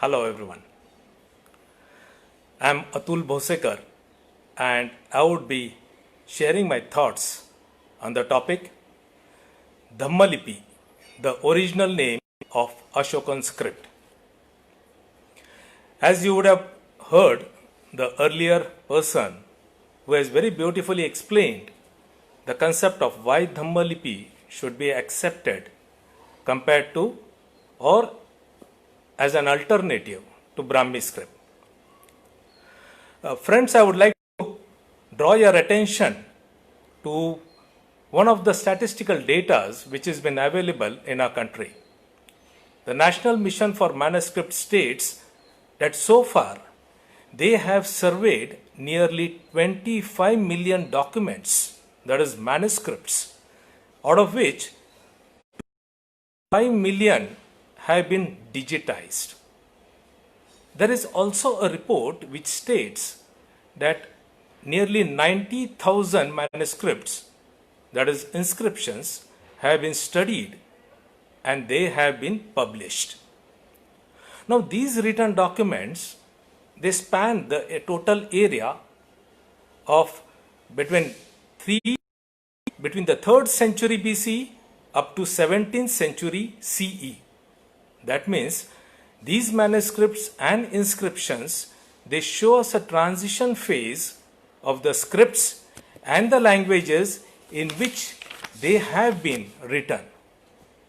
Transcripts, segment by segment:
Hello everyone. I am Atul Bhosekar and I would be sharing my thoughts on the topic Dhammalipi, the original name of Ashokan script. As you would have heard, the earlier person who has very beautifully explained the concept of why Dhammalipi should be accepted compared to or as an alternative to Brahmi script. Friends, I would like to draw your attention to one of the statistical data which has been available in our country. The National Mission for Manuscript states that so far they have surveyed nearly 25 million documents, that is manuscripts, out of which 5 million have been digitized. There is also a report which states that nearly 90,000 manuscripts, that is inscriptions, have been studied and they have been published. Now these written documents, they span the total area of between the 3rd century BC up to 17th century CE. That means these manuscripts and inscriptions, they show us a transition phase of the scripts and the languages in which they have been written.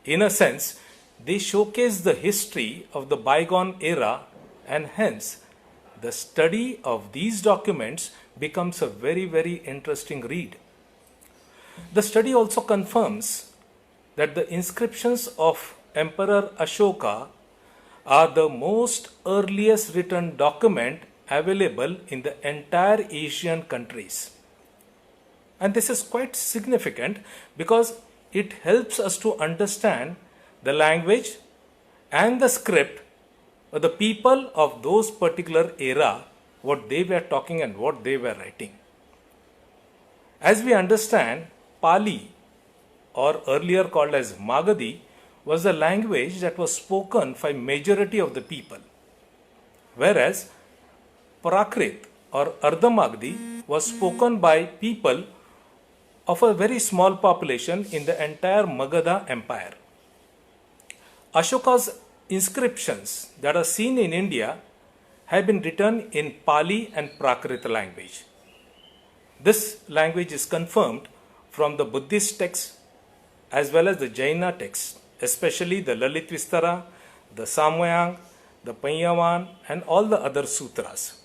In a sense, they showcase the history of the bygone era, and hence the study of these documents becomes a very, very interesting read. The study also confirms that the inscriptions of Emperor Ashoka are the most earliest written document available in the entire Asian countries. And this is quite significant because it helps us to understand the language and the script of the people of those particular era, what they were talking and what they were writing. As we understand, Pali, or earlier called as Magadhi, was a language that was spoken by majority of the people, whereas Prakrit or Ardhamagdi was spoken by people of a very small population in the entire Magadha empire. Ashoka's inscriptions that are seen in India have been written in Pali and Prakrit language. This language is confirmed from the Buddhist texts as well as the Jaina texts, especially the Lalit Vistara, the Samyang, the Panyavan, and all the other sutras.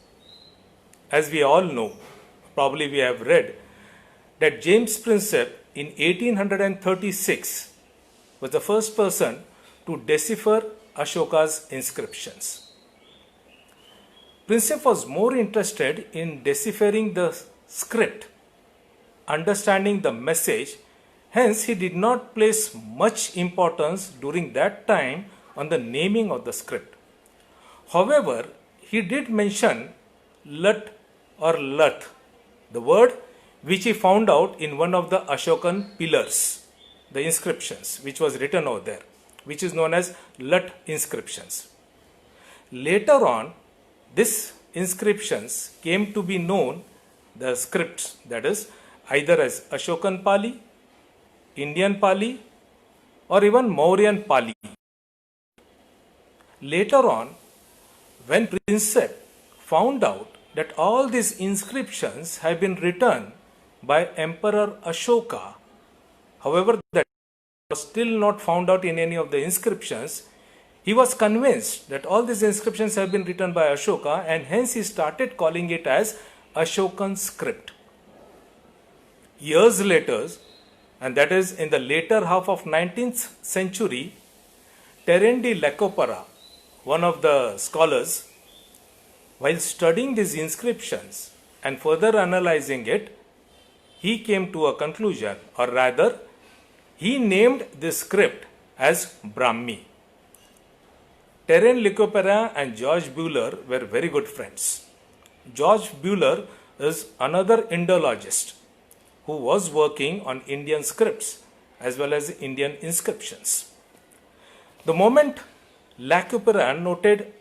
As we all know, probably we have read, that James Prinsep in 1836 was the first person to decipher Ashoka's inscriptions. Prinsep was more interested in deciphering the script, understanding the message. Hence, he did not place much importance during that time on the naming of the script. However, he did mention Lat or Lat, the word which he found out in one of the Ashokan pillars, the inscriptions which was written over there, which is known as Lat inscriptions. Later on, these inscriptions came to be known, the scripts, that is, either as Ashokan Pali, Indian Pali, or even Mauryan Pali. Later on, when Prinsep found out that all these inscriptions have been written by Emperor Ashoka, however, that was still not found out in any of the inscriptions, he was convinced that all these inscriptions have been written by Ashoka, and hence he started calling it as Ashokan script. Years later, and that is in the later half of 19th century, Terendi Lekopara, one of the scholars, while studying these inscriptions and further analyzing it, he came to a conclusion, or rather, he named this script as Brahmi. Terence Lekopara and George Buehler were very good friends. George Buehler is another Indologist who was working on Indian scripts as well as Indian inscriptions. The moment Lekopara noted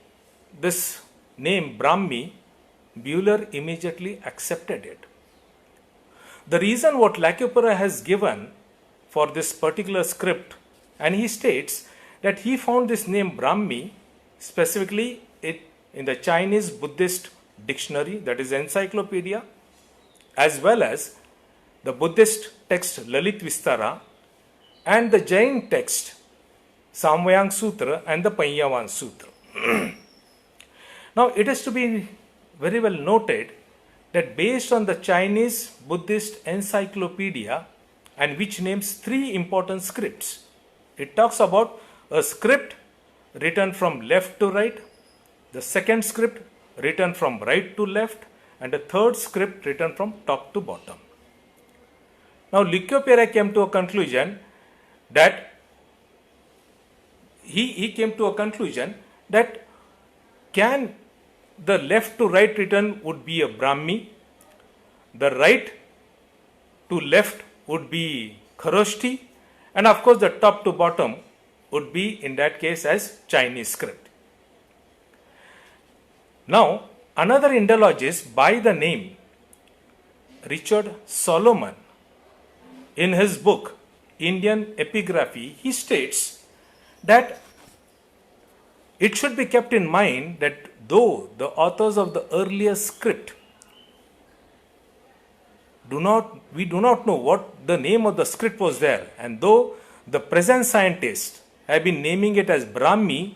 this name Brahmi, Buhler immediately accepted it. The reason what Lacouperoux has given for this particular script, and he states that he found this name Brahmi specifically in the Chinese Buddhist dictionary, that is encyclopedia, as well as the Buddhist text Lalit Vistara and the Jain text Samvayang Sutra and the Panyavan Sutra. Now it is to be very well noted that based on the Chinese Buddhist encyclopedia, and which names three important scripts, it talks about a script written from left to right, the second script written from right to left, and the third script written from top to bottom. Now Lacouperoux came to a conclusion that he came to a conclusion that can the left to right written would be a Brahmi, the right to left would be Kharoshthi, and of course the top to bottom would be in that case as Chinese script. Now another Indologist by the name Richard Solomon, in his book Indian Epigraphy, he states that it should be kept in mind that though the authors of the earlier script we do not know what the name of the script was there, and though the present scientists have been naming it as Brahmi,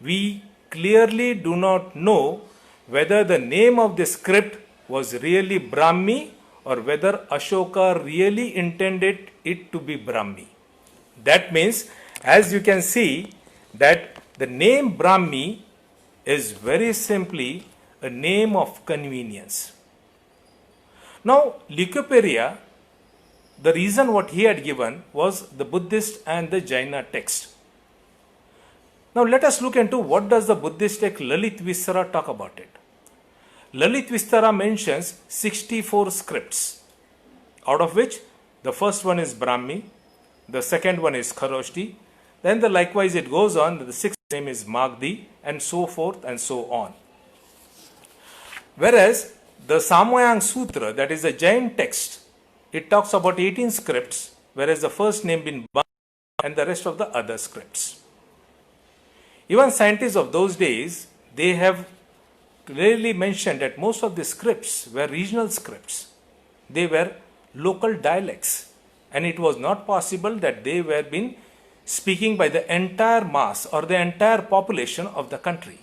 we clearly do not know whether the name of the script was really Brahmi or whether Ashoka really intended it to be Brahmi. That means, as you can see, that the name Brahmi is very simply a name of convenience. Now, Lacouperoux, the reason what he had given was the Buddhist and the Jaina text. Now, let us look into what does the Buddhist text Lalit Vistara talk about it. Lalit Vistara mentions 64 scripts, out of which the first one is Brahmi, the second one is Kharoshthi, then likewise it goes on, the sixth name is Magdi, and so forth and so on. Whereas the Samvayang Sutra, that is the Jain text, it talks about 18 scripts, whereas the first name being Brahmi and the rest of the other scripts. Even scientists of those days, they have clearly mentioned that most of the scripts were regional scripts. They were local dialects, and it was not possible that they were being speaking by the entire mass or the entire population of the country.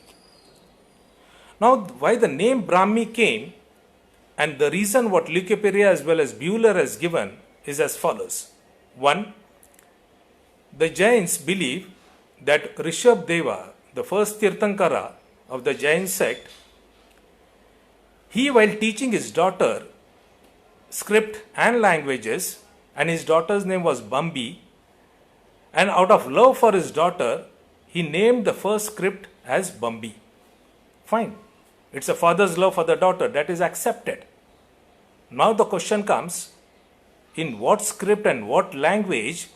Now, why the name Brahmi came, and the reason what Lacouperoux as well as Buhler has given is as follows. One, the Jains believe that Rishabdeva, the first Tirthankara of the Jain sect, he, while teaching his daughter script and languages, and his daughter's name was Bambi, and out of love for his daughter, he named the first script as Bambi. Fine. It's a father's love for the daughter, that is accepted. Now the question comes, in what script and what language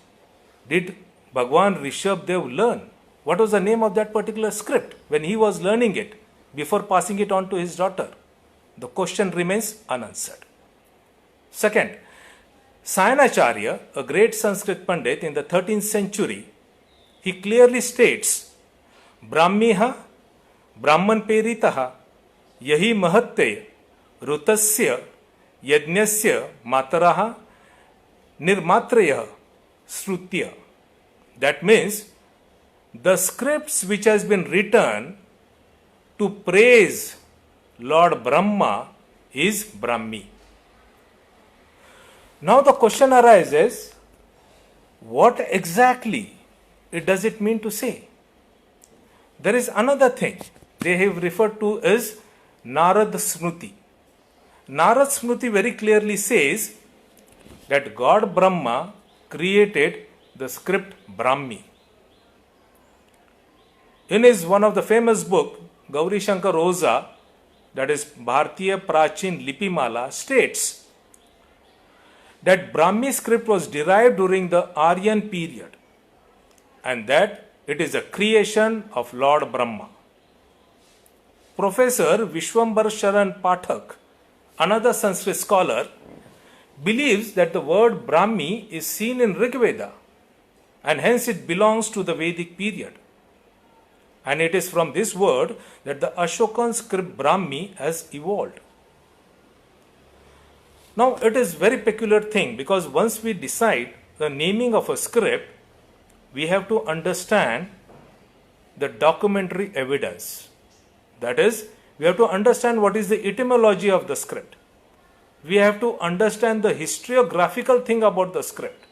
did Bhagwan Rishabdev learn? What was the name of that particular script when he was learning it before passing it on to his daughter? The question remains unanswered. Second, Sayanacharya, a great Sanskrit Pandit in the 13th century, he clearly states, Brahmiha, Brahman Peritaha, Yahi Mahatya, Rutasya, Yajnasya, Mataraha, Nirmatraya, Srutya. That means, the scripts which has been written to praise Lord Brahma is Brahmi. Now the question arises, what exactly does it mean to say? There is another thing they have referred to as Narad Smriti. Narad Smriti very clearly says that God Brahma created the script Brahmi. In his one of the famous book, Gauri Shankar Oza, that is Bhartiya Prachin Lipimala, states that Brahmi script was derived during the Aryan period and that it is a creation of Lord Brahma. Professor Vishwambar Sharan Pathak, another Sanskrit scholar, believes that the word Brahmi is seen in Rig Veda and hence it belongs to the Vedic period. And it is from this word that the Ashokan script Brahmi has evolved. Now it is very peculiar thing, because once we decide the naming of a script, we have to understand the documentary evidence. That is, we have to understand what is the etymology of the script. We have to understand the historiographical thing about the script.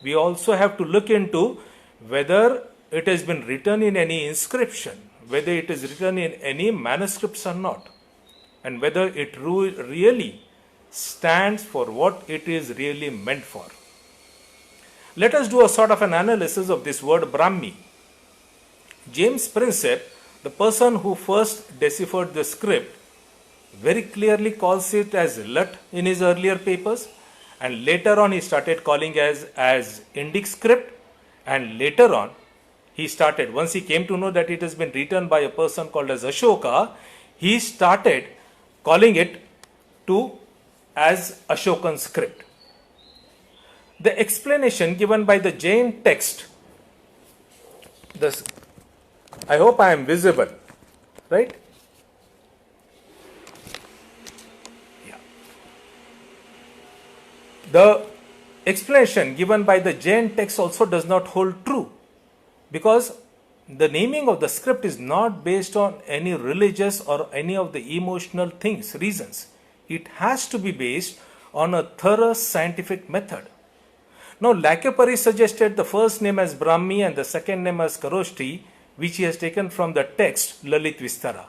We also have to look into whether it has been written in any inscription, whether it is written in any manuscripts or not, and whether it really stands for what it is really meant for. Let us do a sort of an analysis of this word Brahmi. James Prinsep, the person who first deciphered the script, very clearly calls it as Lut in his earlier papers, and later on he started calling as Indic script, and later on he started, once he came to know that it has been written by a person called as Ashoka, he started calling it as Ashokan script. The explanation given by the Jain text, I hope I am visible, right? Yeah. The explanation given by the Jain text also does not hold true, because the naming of the script is not based on any religious or any of the emotional reasons. It has to be based on a thorough scientific method. Now, Lacyperi suggested the first name as Brahmi and the second name as Kharoshti, which he has taken from the text Lalit Vistara.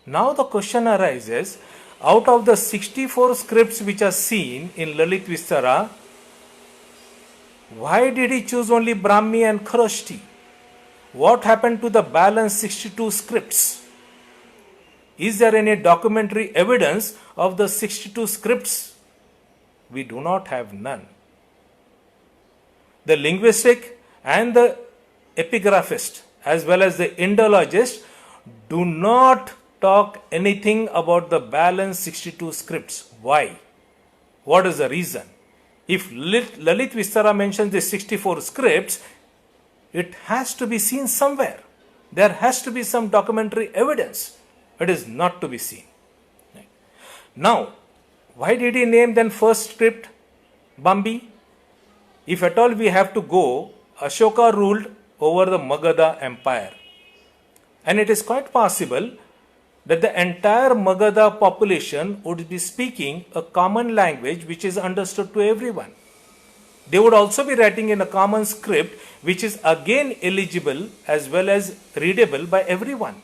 Now the question arises, out of the 64 scripts which are seen in Lalit Vistara, why did he choose only Brahmi and Kharoshti? What happened to the balance 62 scripts? Is there any documentary evidence of the 62 scripts? We do not have none. The linguistic and the epigraphist as well as the Indologist do not talk anything about the balance 62 scripts. Why? What is the reason? If Lalit Vistara mentions the 64 scripts, it has to be seen somewhere. There has to be some documentary evidence. It is not to be seen. Now, why did he name then first script Bambi? If at all we have to go, Ashoka ruled over the Magadha Empire. And it is quite possible that the entire Magadha population would be speaking a common language which is understood to everyone. They would also be writing in a common script which is again eligible as well as readable by everyone.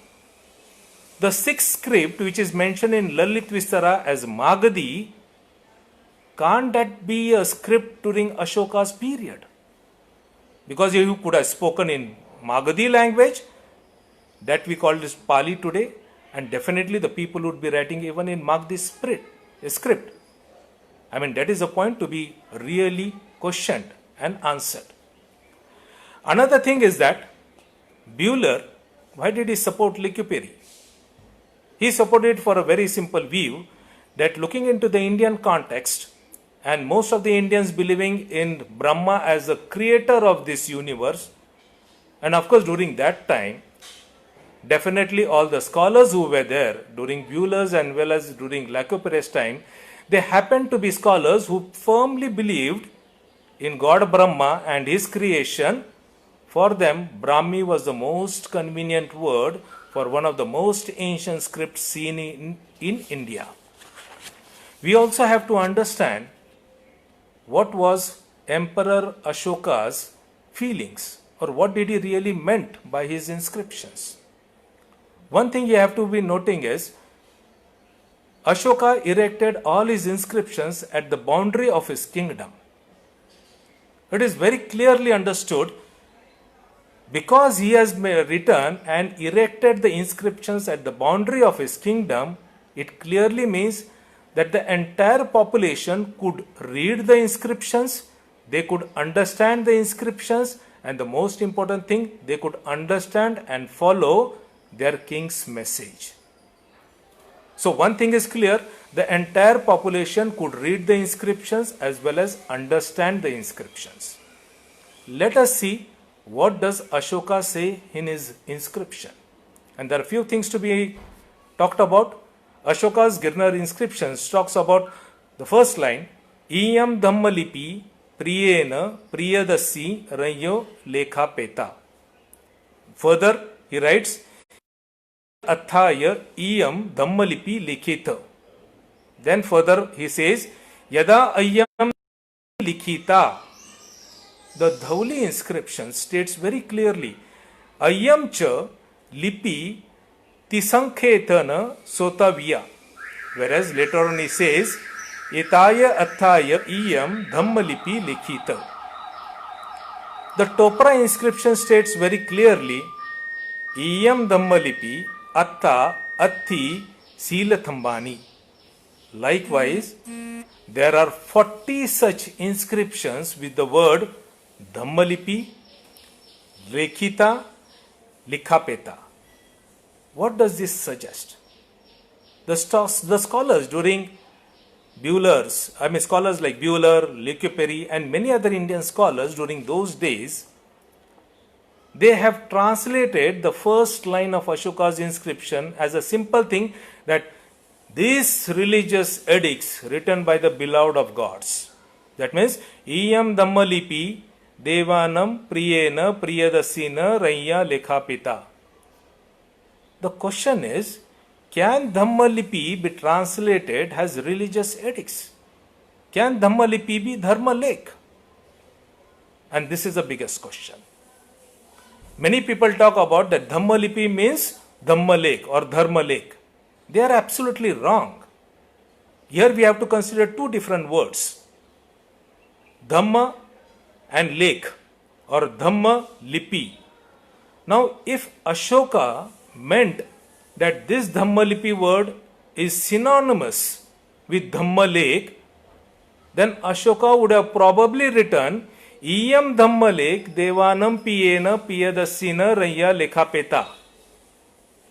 The sixth script which is mentioned in Lalit Vistara as Magadhi, can't that be a script during Ashoka's period? Because you could have spoken in Magadhi language, that we call this Pali today, and definitely the people would be writing even in Magadhi script. I mean, that is a point to be really questioned and answered. Another thing is that Buhler, why did he support Lacyperi? He supported it for a very simple view that looking into the Indian context, and most of the Indians believing in Brahma as the creator of this universe, and of course during that time, definitely all the scholars who were there during Buhler's and well as during Lacyperi's time, they happened to be scholars who firmly believed in God Brahma and his creation. For them, Brahmi was the most convenient word for one of the most ancient scripts seen in India. We also have to understand what was Emperor Ashoka's feelings, or what did he really meant by his inscriptions. One thing you have to be noting is Ashoka erected all his inscriptions at the boundary of his kingdom. It is very clearly understood, because he has written and erected the inscriptions at the boundary of his kingdom, it clearly means that the entire population could read the inscriptions, they could understand the inscriptions, and the most important thing, they could understand and follow their king's message. So one thing is clear, the entire population could read the inscriptions as well as understand the inscriptions. Let us see what does Ashoka say in his inscription. And there are few things to be talked about. Ashoka's Girnar inscriptions talks about the first line, Iyam Dhammalipi Priyena Priyadasi Rayo Lekha Peta. Further, he writes, Athaya Iyam Dhammalipi Likhita. Then further he says, Yada Ayyam Likhita. The Dhauli inscription states very clearly, Ayyam cha lipi tisankhetana sotavya. Whereas later on he says, Etaya athaya iyam dhammalipi likhita. The Topra inscription states very clearly, Iyam dhammalipi atta atti silathambani. Likewise, there are 40 such inscriptions with the word Dhammalipi, Rekhita, Likhapeta. What does this suggest? The scholars during scholars like Buhler, Lecuperi and many other Indian scholars during those days, they have translated the first line of Ashoka's inscription as a simple thing that these religious edicts written by the beloved of gods. That means, Iyam Dhammalipi Devanam Priyena Priyadasina Raya Lekhapita. The question is, can Dhammalipi be translated as religious edicts? Can Dhammalipi be Dharma Lake? And this is the biggest question. Many people talk about that Dhammalipi means Dhamma Lake or Dharma Lake. They are absolutely wrong. Here we have to consider two different words, Dhamma and lake or Dhamma Lipi. Now if Ashoka meant that this Dhamma Lipi word is synonymous with Dhamma lake, then Ashoka would have probably written Iyam Dhamma lake Devanam Piyena Piyadasina Raya Lekhapeta.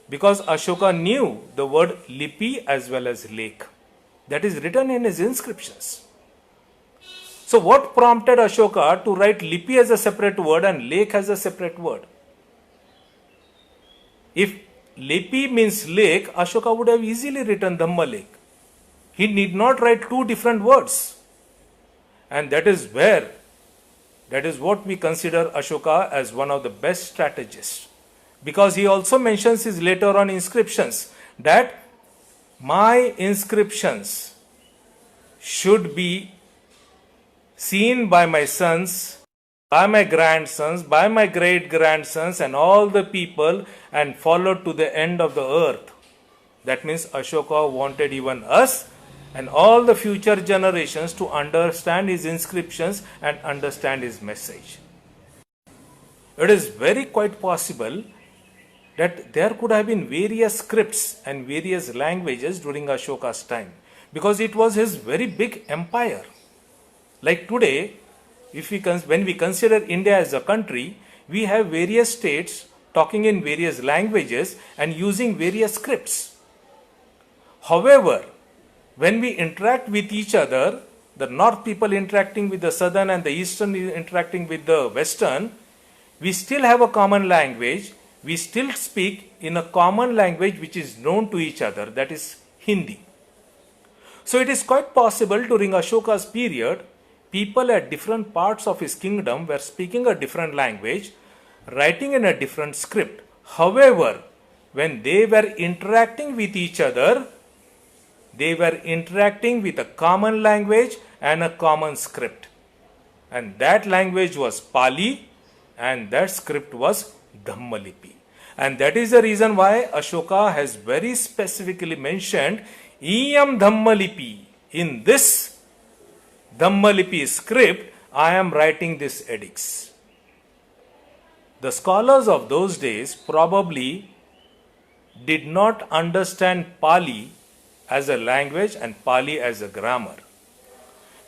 Because Ashoka knew the word Lipi as well as lake. That is written in his inscriptions. So what prompted Ashoka to write Lipi as a separate word and lake as a separate word? If Lipi means lake, Ashoka would have easily written Dhamma lake. He need not write two different words. And that is what we consider Ashoka as one of the best strategists. Because he also mentions his later on inscriptions that my inscriptions should be seen by my sons, by my grandsons, by my great grandsons and all the people and followed to the end of the earth. That means Ashoka wanted even us and all the future generations to understand his inscriptions and understand his message. It is very quite possible that there could have been various scripts and various languages during Ashoka's time because it was his very big empire. Like today, when we consider India as a country, we have various states talking in various languages and using various scripts. However, when we interact with each other, the north people interacting with the southern and the eastern interacting with the western, we still have a common language. We still speak in a common language which is known to each other, that is Hindi. So it is quite possible during Ashoka's period, people at different parts of his kingdom were speaking a different language, writing in a different script. However, when they were interacting with each other, they were interacting with a common language and a common script. And that language was Pali and that script was Dhammalipi. And that is the reason why Ashoka has very specifically mentioned Iyam Dhammalipi. In this Dhammalipi script, I am writing these edicts. The scholars of those days probably did not understand Pali as a language and Pali as a grammar.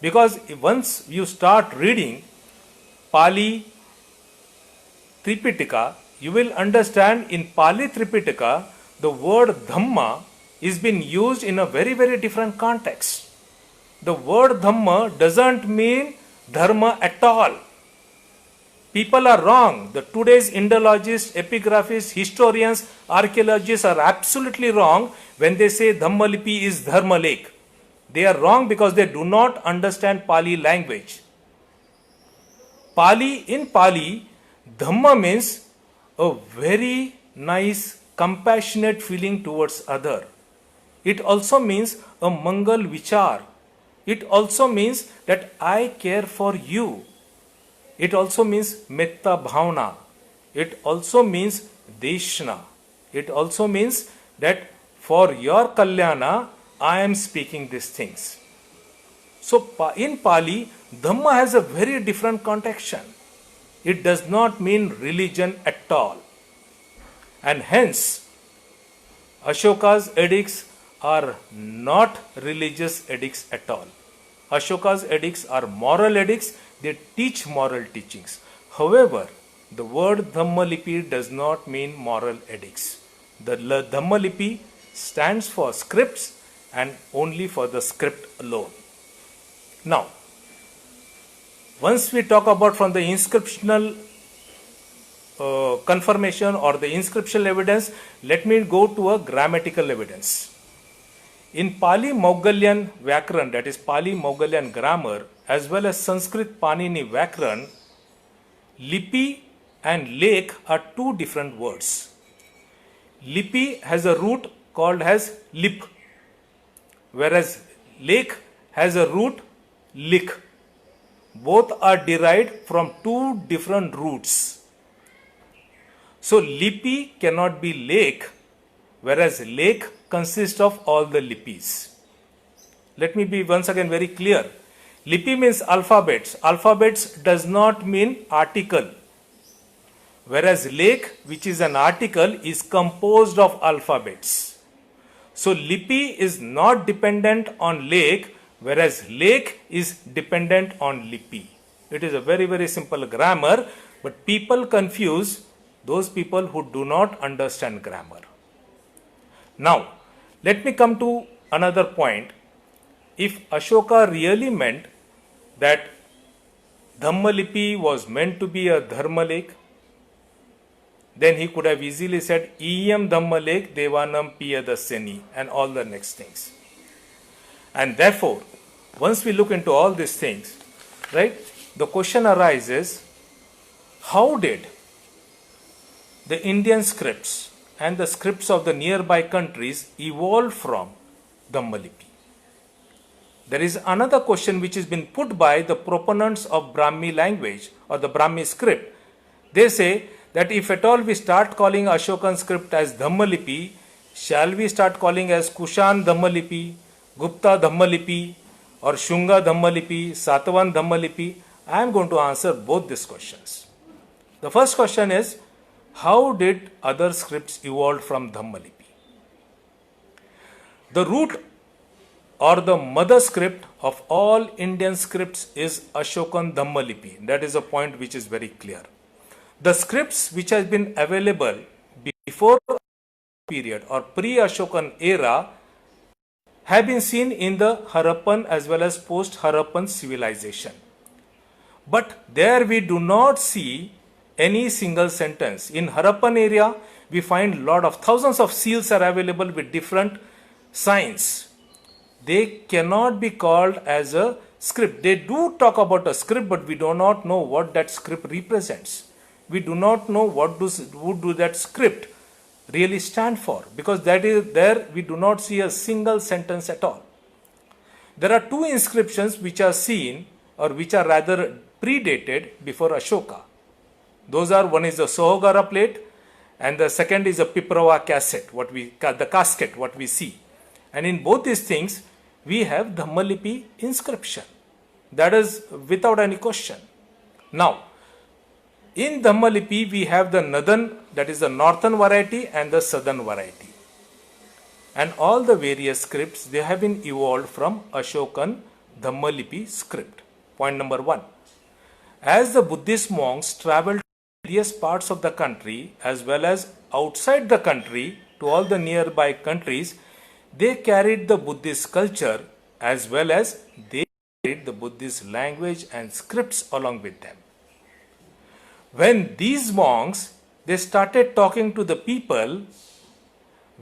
Because once you start reading Pali Tripitaka, you will understand in Pali Tripitaka, the word Dhamma is been used in a very, very different context. The word Dhamma doesn't mean Dharma at all. People are wrong. The today's Indologists, epigraphists, historians, archaeologists are absolutely wrong when they say Dhammalipi is Dharma lake. They are wrong because they do not understand Pali language. In Pali, Dhamma means a very nice, compassionate feeling towards other. It also means a Mangal Vichar. It also means that I care for you. It also means Metta Bhavna. It also means Deshna. It also means that for your Kalyana, I am speaking these things. So in Pali, Dhamma has a very different context. It does not mean religion at all. And hence, Ashoka's edicts are not religious edicts at all. Ashoka's edicts are moral edicts, they teach moral teachings. However, the word Dhammalipi does not mean moral edicts. The Dhammalipi stands for scripts and only for the script alone. Now, once we talk about from the inscriptional confirmation or the inscriptional evidence, let me go to a grammatical evidence. In Pali Maughalyan Vyakaran, that is Pali Maughalyan grammar, as well as Sanskrit Panini Vyakaran, Lipi and lake are two different words. Lipi has a root called as lip, whereas lake has a root lik. Both are derived from two different roots. So Lipi cannot be lake, whereas lake consists of all the lipis. Let me be once again very clear. Lipi means alphabets. Alphabets does not mean article. Whereas lake, which is an article, is composed of alphabets. So Lipi is not dependent on lake, whereas lake is dependent on Lipi. It is a very, very simple grammar, but people confuse those people who do not understand grammar. Now, let me come to another point. If Ashoka really meant that Dhammalipi was meant to be a Dharma lake, then he could have easily said Iyam Dhamma lake Devanam Piyadasyani and all the next things. And therefore, once we look into all these things, right, the question arises, how did the Indian scripts and the scripts of the nearby countries evolve from Dhammalipi? There is another question which has been put by the proponents of Brahmi language or the Brahmi script. They say that if at all we start calling Ashokan script as Dhammalipi, shall we start calling as Kushan Dhammalipi, Gupta Dhammalipi, or Shunga Dhammalipi, Satavan Dhammalipi? I am going to answer both these questions. The first question is, how did other scripts evolve from Dhammalipi? The root or the mother script of all Indian scripts is Ashokan Dhammalipi. That is a point which is very clear. The scripts which has been available before period or pre-Ashokan era have been seen in the Harappan as well as post-Harappan civilization. But there we do not see any single sentence. In Harappan area, we find lot of thousands of seals are available with different signs. They cannot be called as a script. They do talk about a script, but we do not know what that script represents. We do not know what do that script really stand for, because that is there we do not see a single sentence at all. There are two inscriptions which are seen or which are rather predated before Ashoka. Those are, one is the Sohogara plate and the second is a Piprava casket, the casket what we see. And in both these things we have Dhammalipi inscription. That is without any question. Now, in Dhammalipi we have the Nadan, that is the northern variety, and the southern variety. And all the various scripts, they have been evolved from Ashokan Dhammalipi script. Point number one. As the Buddhist monks traveled to various parts of the country as well as outside the country to all the nearby countries, they carried the Buddhist culture as well as they carried the Buddhist language and scripts along with them. When these monks, they started talking to the people,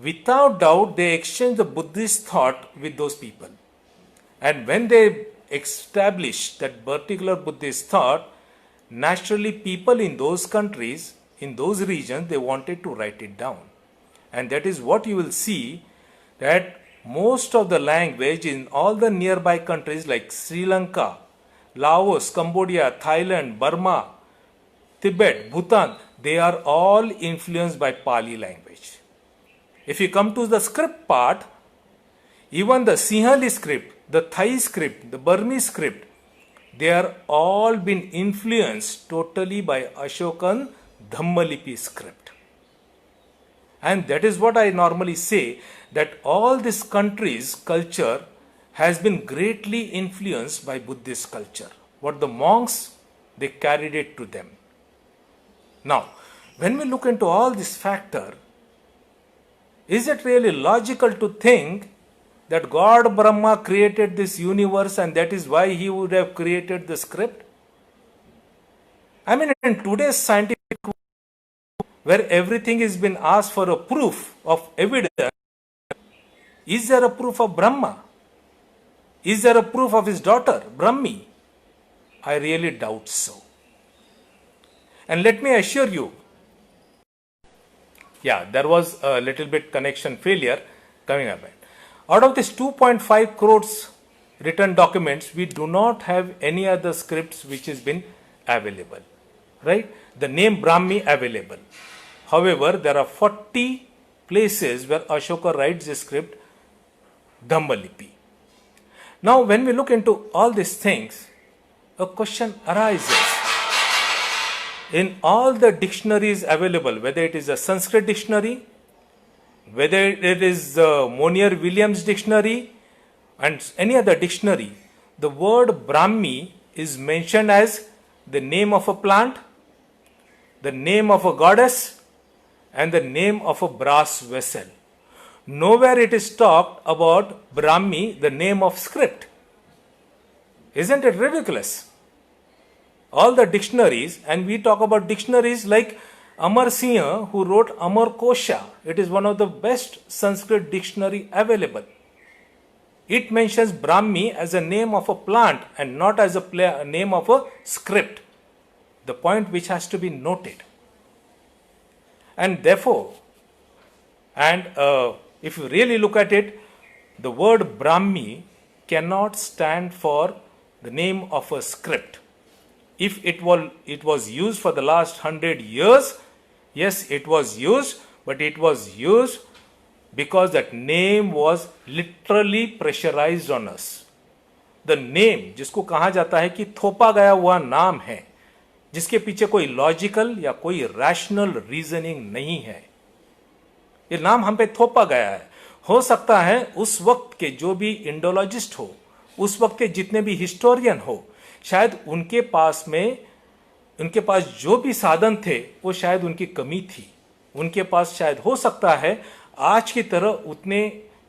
without doubt they exchanged the Buddhist thought with those people. And when they established that particular Buddhist thought, naturally people in those countries, in those regions, they wanted to write it down. And that is what you will see, that most of the language in all the nearby countries like Sri Lanka, Laos, Cambodia, Thailand, Burma, Tibet, Bhutan, they are all influenced by Pali language. If you come to the script part, even the Sinhali script, the Thai script, the Burmese script, they are all been influenced totally by Ashokan Dhammalipi script. And that is what I normally say, that all this country's culture has been greatly influenced by Buddhist culture. What the monks, they carried it to them. Now, when we look into all this factor, is it really logical to think that God Brahma created this universe and that is why he would have created the script? I mean, in today's scientific world, where everything has been asked for a proof of evidence, is there a proof of Brahma? Is there a proof of his daughter, Brahmi? I really doubt so. And let me assure you, there was a little bit connection failure coming up. Out of this 2.5 crores written documents, we do not have any other scripts which has been available, right? The name Brahmi available. However, there are 40 places where Ashoka writes the script Dhammalipi. Now, when we look into all these things, a question arises. In all the dictionaries available, whether it is a Sanskrit dictionary, whether it is the Monier-Williams dictionary and any other dictionary, the word Brahmi is mentioned as the name of a plant, the name of a goddess, and the name of a brass vessel. Nowhere it is talked about Brahmi, the name of script. Isn't it ridiculous? All the dictionaries, and we talk about dictionaries like Amar Singh, who wrote Amar Kosha. It is one of the best Sanskrit dictionary available. It mentions Brahmi as a name of a plant and not as a name of a script. The point which has to be noted. And therefore, if you really look at it, the word Brahmi cannot stand for the name of a script. If it was used for the last 100 years, yes, it was used, but it was used because that name was literally pressurized on us. The name, जिसको कहा जाता है कि थोपा गया हुआ नाम है, जिसके पीछे कोई लॉजिकल या कोई रैशनल रीजनिंग नहीं है, ये नाम हम पे थोपा गया है. हो सकता है उस वक्त के जो भी इंडोलॉजिस्ट हो, उस वक्त के जितने भी हिस्टोरियन हो, शायद उनके पास जो भी साधन थे वो शायद उनकी कमी थी. उनके पास शायद हो सकता है आज की तरह उतने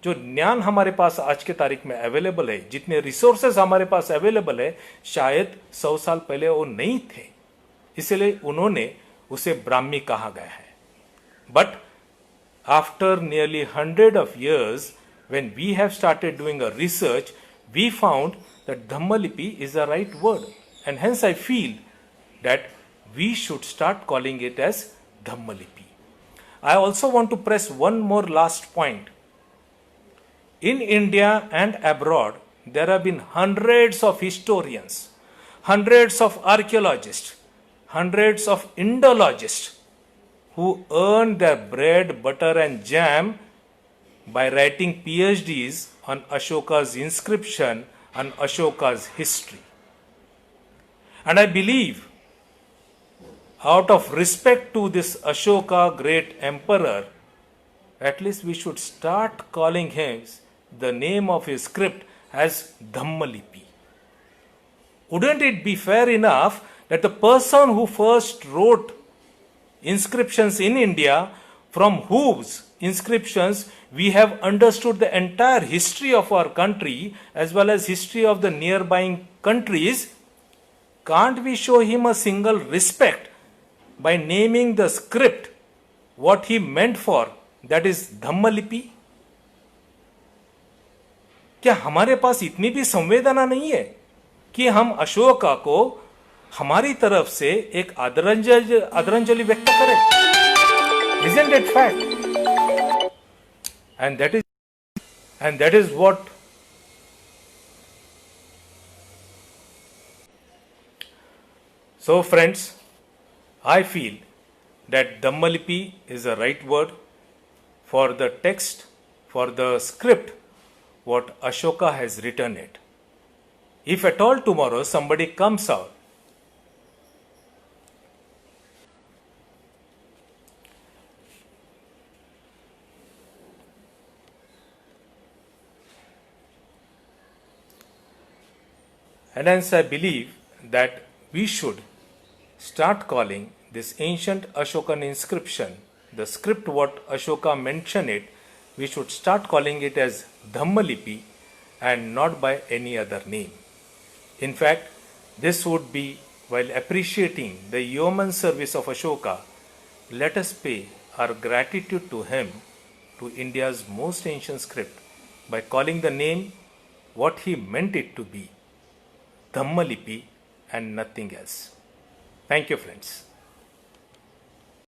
जो ज्ञान हमारे पास आज के तारीख में अवेलेबल है, जितने रिसोर्सेज हमारे पास अवेलेबल है, शायद 100 साल पहले वो नहीं थे, इसलिए उन्होंने उसे ब्राह्मी कहा गया है. But after nearly 100 of years, when we have started doing a research, we found that Dhammalipi is the right word, and hence I feel that we should start calling it as Dhammalipi. I also want to press one more last point. In India and abroad, there have been hundreds of historians, hundreds of archaeologists, hundreds of Indologists who earned their bread, butter and jam by writing PhDs on Ashoka's inscription and Ashoka's history. And I believe, out of respect to this Ashoka, great emperor, at least we should start calling him the name of his script as Dhammalipi. Wouldn't it be fair enough that the person who first wrote inscriptions in India from whose inscriptions we have understood the entire history of our country as well as history of the nearby countries, can't we show him a single respect by naming the script what he meant for, that is Dhammalipi? क्या हमारे पास इतनी भी संवेदना नहीं है कि हम अशोका को हमारी तरफ से एक आदरांजलि व्यक्त करें? Isn't it fact? And that is what so friends, I feel that Dhammalipi is the right word for the text, for the script what Ashoka has written it. If at all tomorrow somebody comes out and hence I believe that we should start calling this ancient Ashokan inscription, the script what Ashoka mentioned it, we should start calling it as Dhammalipi and not by any other name. In fact, this would be, while appreciating the yeoman service of Ashoka, let us pay our gratitude to him, to India's most ancient script, by calling the name what he meant it to be, Dhammalipi and nothing else. Thank you, friends.